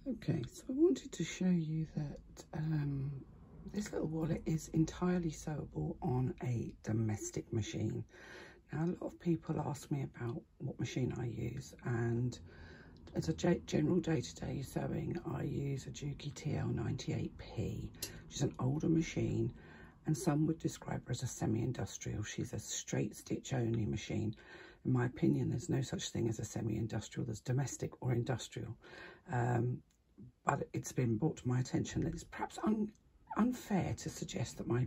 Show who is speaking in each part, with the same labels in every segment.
Speaker 1: Okay, so I wanted to show you that this little wallet is entirely sewable on a domestic machine. Now, a lot of people ask me about what machine I use, and as a general day-to-day sewing, I use a Juki TL98P, which is an older machine, and some would describe her as a semi-industrial. She's a straight stitch only machine. In my opinion, there's no such thing as a semi-industrial. There's domestic or industrial. But it's been brought to my attention that it's perhaps unfair to suggest that my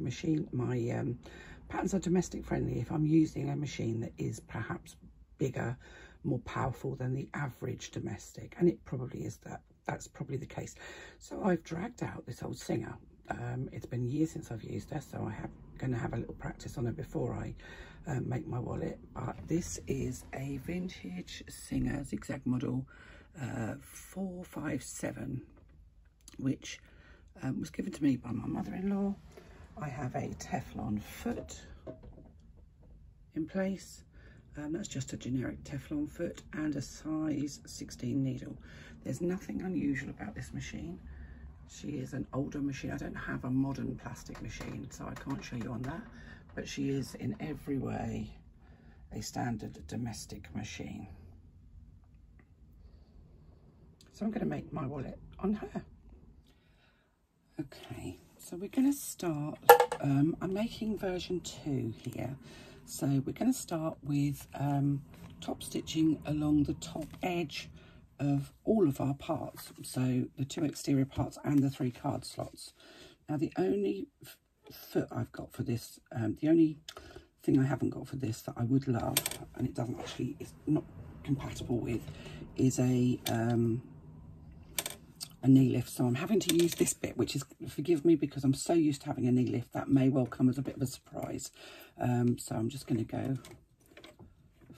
Speaker 1: patterns are domestic friendly if I'm using a machine that is perhaps bigger, more powerful than the average domestic, and it probably is that. That's probably the case. So I've dragged out this old Singer. It's been years since I've used her, so I'm going to have a little practice on her before I make my wallet. But this is a vintage Singer zigzag model 457, which was given to me by my mother-in-law. I have a Teflon foot in place. That's just a generic Teflon foot and a size 16 needle. There's nothing unusual about this machine. She is an older machine. I don't have a modern plastic machine, so I can't show you on that, but she is in every way a standard domestic machine. So I'm going to make my wallet on her. Okay, so we're going to start, I'm making version 2 here. So we're going to start with top stitching along the top edge of all of our parts. So the 2 exterior parts and the 3 card slots. Now the only foot I've got for this, the only thing I haven't got for this that I would love, and it doesn't actually, it's not compatible with, is a knee lift. So I'm having to use this bit, which is, forgive me, because I'm so used to having a knee lift, that may well come as a bit of a surprise. So I'm just going to go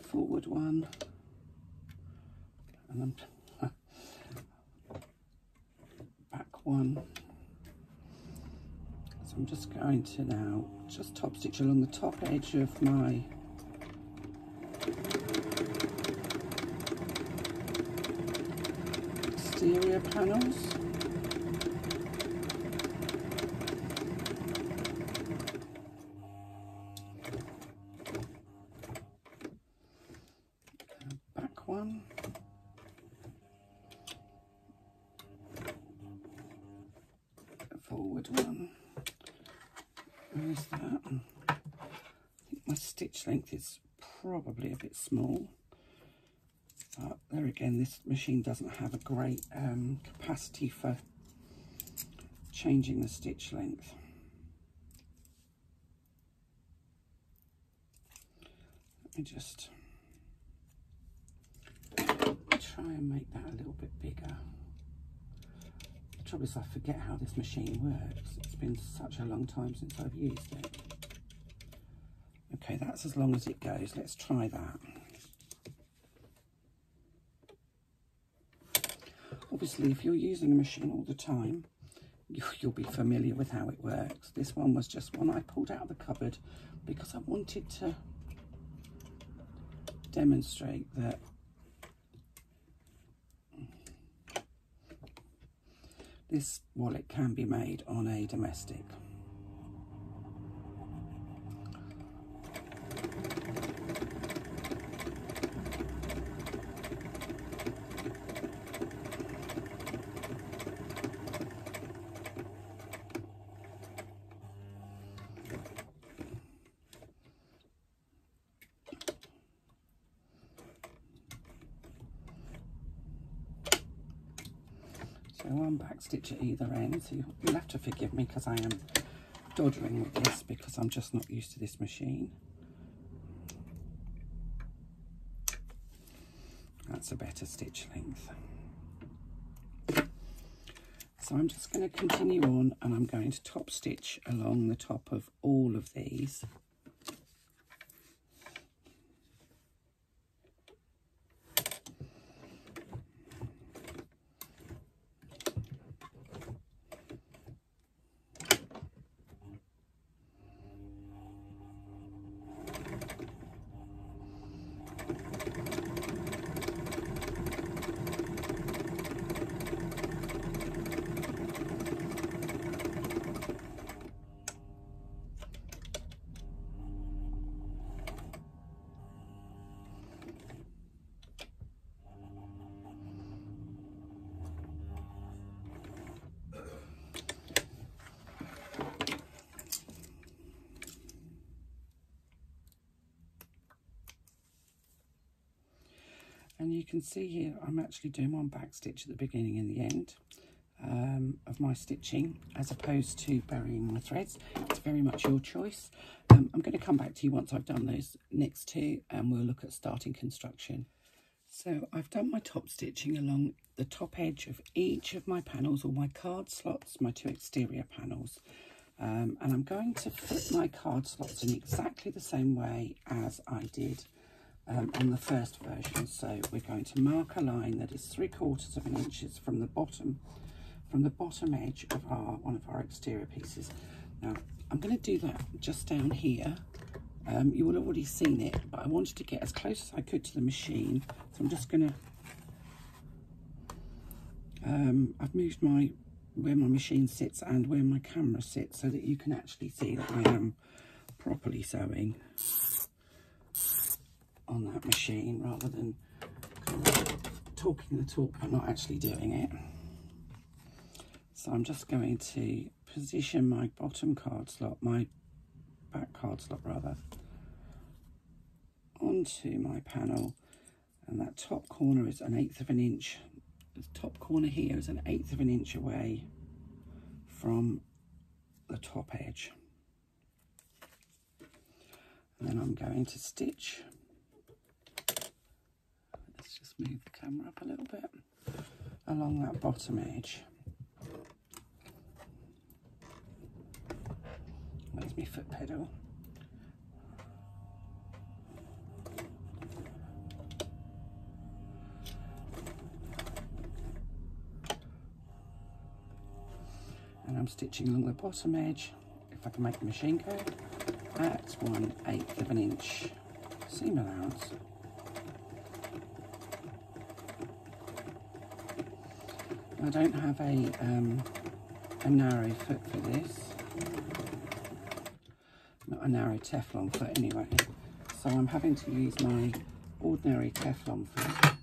Speaker 1: forward one, and then back one. So I'm just going to now just top stitch along the top edge of my exterior panels. Back one. Forward one. Where's that? I think my stitch length is probably a bit small. But there again, this machine doesn't have a great capacity for changing the stitch length. Let me just try and make that a little bit bigger. The trouble is I forget how this machine works. It's been such a long time since I've used it. Okay, that's as long as it goes. Let's try that. Obviously, if you're using a machine all the time, you'll be familiar with how it works. This one was just one I pulled out of the cupboard because I wanted to demonstrate that this wallet can be made on a domestic. So one back stitch at either end. So you'll have to forgive me because I am dodgering with this because I'm just not used to this machine. That's a better stitch length. So I'm just going to continue on, and I'm going to top stitch along the top of all of these. you can see here I'm actually doing one back stitch at the beginning and the end of my stitching, as opposed to burying my threads. It's very much your choice. I'm going to come back to you once I've done those next two, and we'll look at starting construction. So I've done my top stitching along the top edge of each of my panels, or my card slots, my two exterior panels. And I'm going to fit my card slots in exactly the same way as I did on the first version. So we're going to mark a line that is 3/4 of an inch from the bottom edge of one of our exterior pieces. Now I'm going to do that just down here. You will have already seen it, but I wanted to get as close as I could to the machine, so I'm just going to I've moved where my machine sits and where my camera sits, so that you can actually see that I am properly sewing on that machine, rather than kind of talking the talk but not actually doing it. So I'm just going to position my bottom card slot, my back card slot rather, onto my panel, and that top corner is 1/8 of an inch. The top corner here is 1/8 of an inch away from the top edge. And then I'm going to stitch. Let's just move the camera up a little bit along that bottom edge. Where's my foot pedal? And I'm stitching along the bottom edge, if I can make the machine go, at 1/8 of an inch seam allowance. I don't have a narrow foot for this, not a narrow Teflon foot anyway, so I'm having to use my ordinary Teflon foot.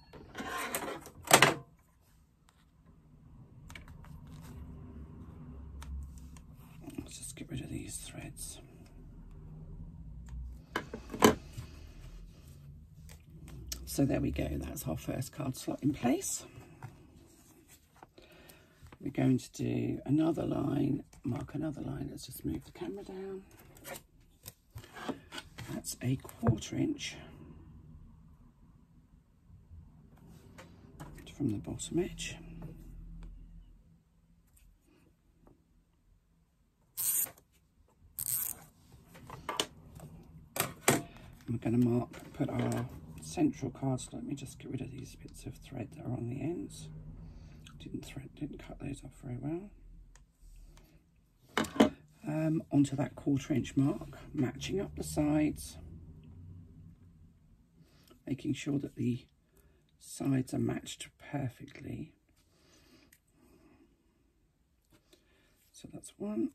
Speaker 1: Let's just get rid of these threads. So there we go, that's our first card slot in place. We're going to do another line, mark another line. Let's just move the camera down. That's 1/4 inch from the bottom edge. We're going to put our central card slot. Let me just get rid of these bits of thread that are on the ends. Didn't cut those off very well. Onto that 1/4 inch mark, matching up the sides, making sure that the sides are matched perfectly. So that's one.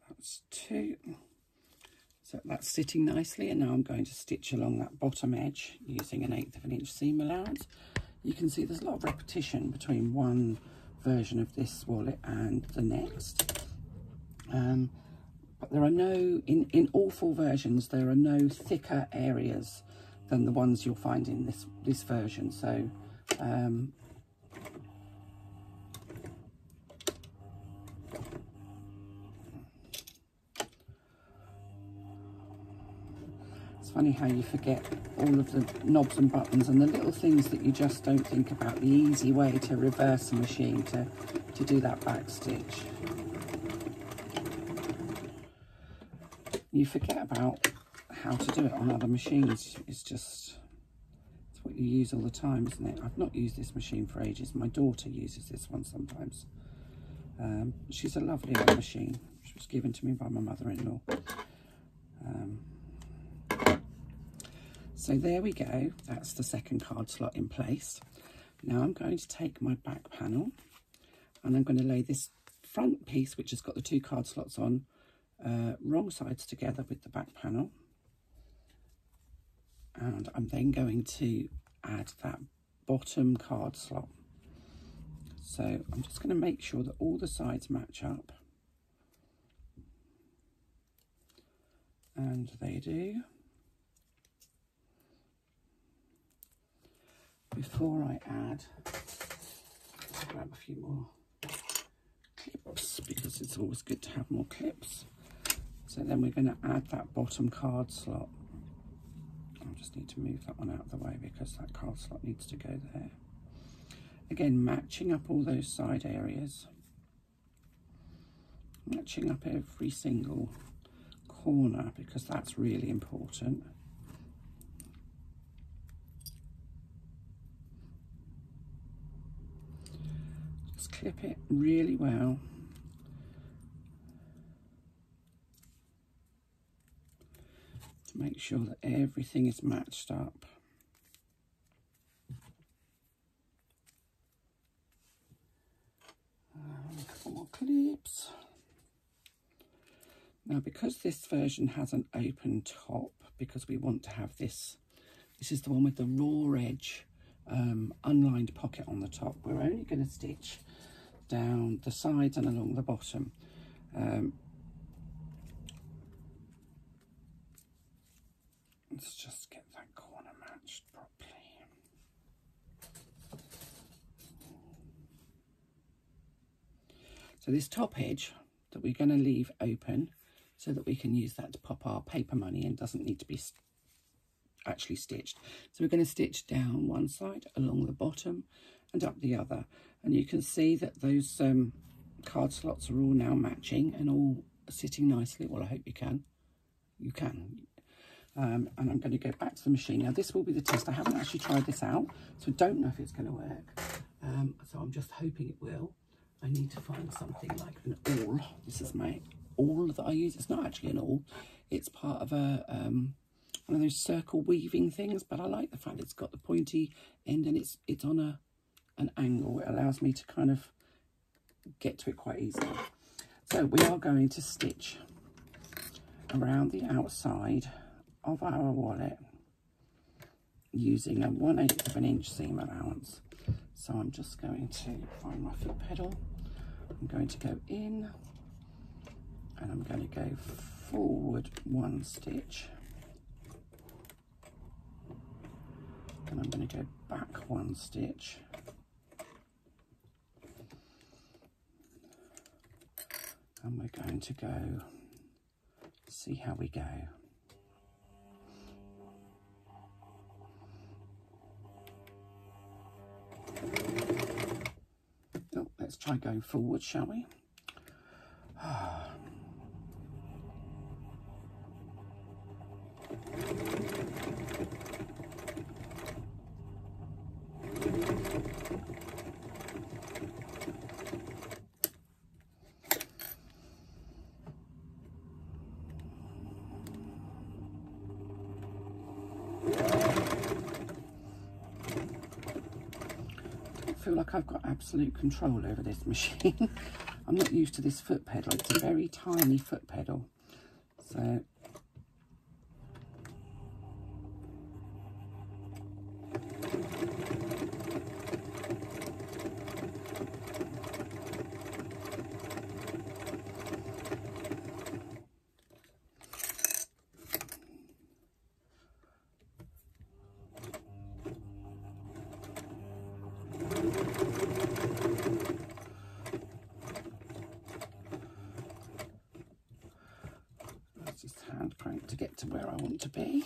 Speaker 1: That's two. So that's sitting nicely, and now I'm going to stitch along that bottom edge using 1/8 of an inch seam allowance. You can see there's a lot of repetition between one version of this wallet and the next. But there are no, in all four versions, there are no thicker areas than the ones you'll find in this version. So it's funny how you forget all of the knobs and buttons and the little things that you just don't think about, the easy way to reverse a machine to do that back stitch. You forget about how to do it on other machines. It's what you use all the time, isn't it? I've not used this machine for ages. My daughter uses this one sometimes. She's a lovely old machine. She was given to me by my mother-in-law. So there we go, that's the second card slot in place. Now I'm going to take my back panel and I'm going to lay this front piece, which has got the two card slots on, wrong sides together with the back panel. And I'm then going to add that bottom card slot. So I'm just going to make sure that all the sides match up. And they do. Before I add, let's grab a few more clips because it's always good to have more clips. So then we're going to add that bottom card slot. I just need to move that one out of the way because that card slot needs to go there. Again, matching up all those side areas. Matching up every single corner because that's really important. Just clip it really well. To make sure that everything is matched up. A couple more clips. Now, because this version has an open top, because we want to have this is the one with the raw edge unlined pocket on the top, we're only going to stitch down the sides and along the bottom. Let's just get that corner matched properly. So this top edge that we're going to leave open so that we can use that to pop our paper money and doesn't need to be actually stitched. So we're going to stitch down one side, along the bottom and up the other. And you can see that those card slots are all now matching and all sitting nicely. Well, I hope you can. You can. And I'm going to go back to the machine. Now, this will be the test. I haven't actually tried this out, so I don't know if it's going to work. So I'm just hoping it will. I need to find something like an awl. This is my awl that I use. It's not actually an awl. It's part of a one of those circle weaving things, but I like the fact it's got the pointy end and it's on an angle. It allows me to kind of get to it quite easily. So we are going to stitch around the outside of our wallet using a 1/8 of an inch seam allowance. So I'm just going to find my foot pedal. I'm going to go in and I'm going to go forward one stitch. And I'm going to go back one stitch. And we're going to go, see how we go. Oh, let's try going forward, shall we? I feel like I've got absolute control over this machine. I'm not used to this foot pedal. It's a very tiny foot pedal. So just hand crank to get to where I want to be.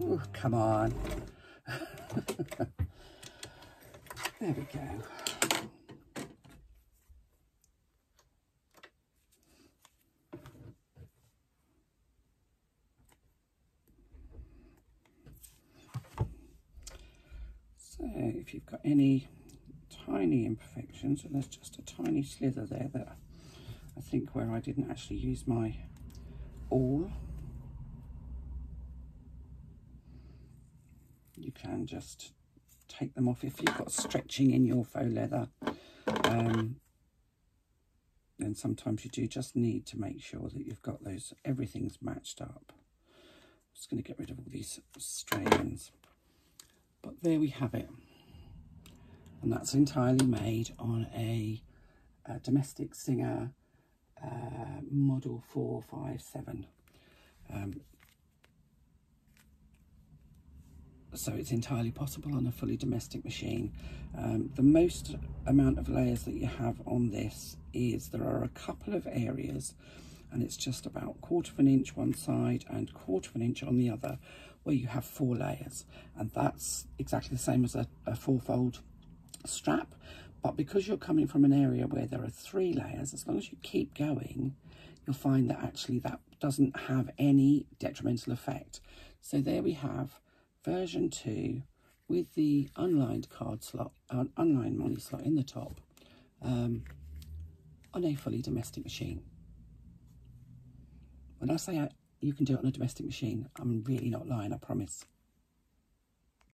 Speaker 1: Oh, come on. There we go. if you've got any tiny imperfections, and there's just a tiny slither there that I think where I didn't actually use my awl, you can just take them off. If you've got stretching in your faux leather, then sometimes you do just need to make sure that you've got those, everything's matched up. I'm just going to get rid of all these stray ends. But there we have it. And that's entirely made on a domestic Singer model 457. So it's entirely possible on a fully domestic machine. The most amount of layers that you have on this is there are a couple of areas, and it's just about 1/4 of an inch one side and 1/4 of an inch on the other, where you have 4 layers, and that's exactly the same as a 4-fold strap. But because you're coming from an area where there are 3 layers, as long as you keep going, you'll find that actually that doesn't have any detrimental effect. So there we have version 2 with the unlined card slot, unlined money slot in the top, on a fully domestic machine. When I say you can do it on a domestic machine, I'm really not lying, I promise.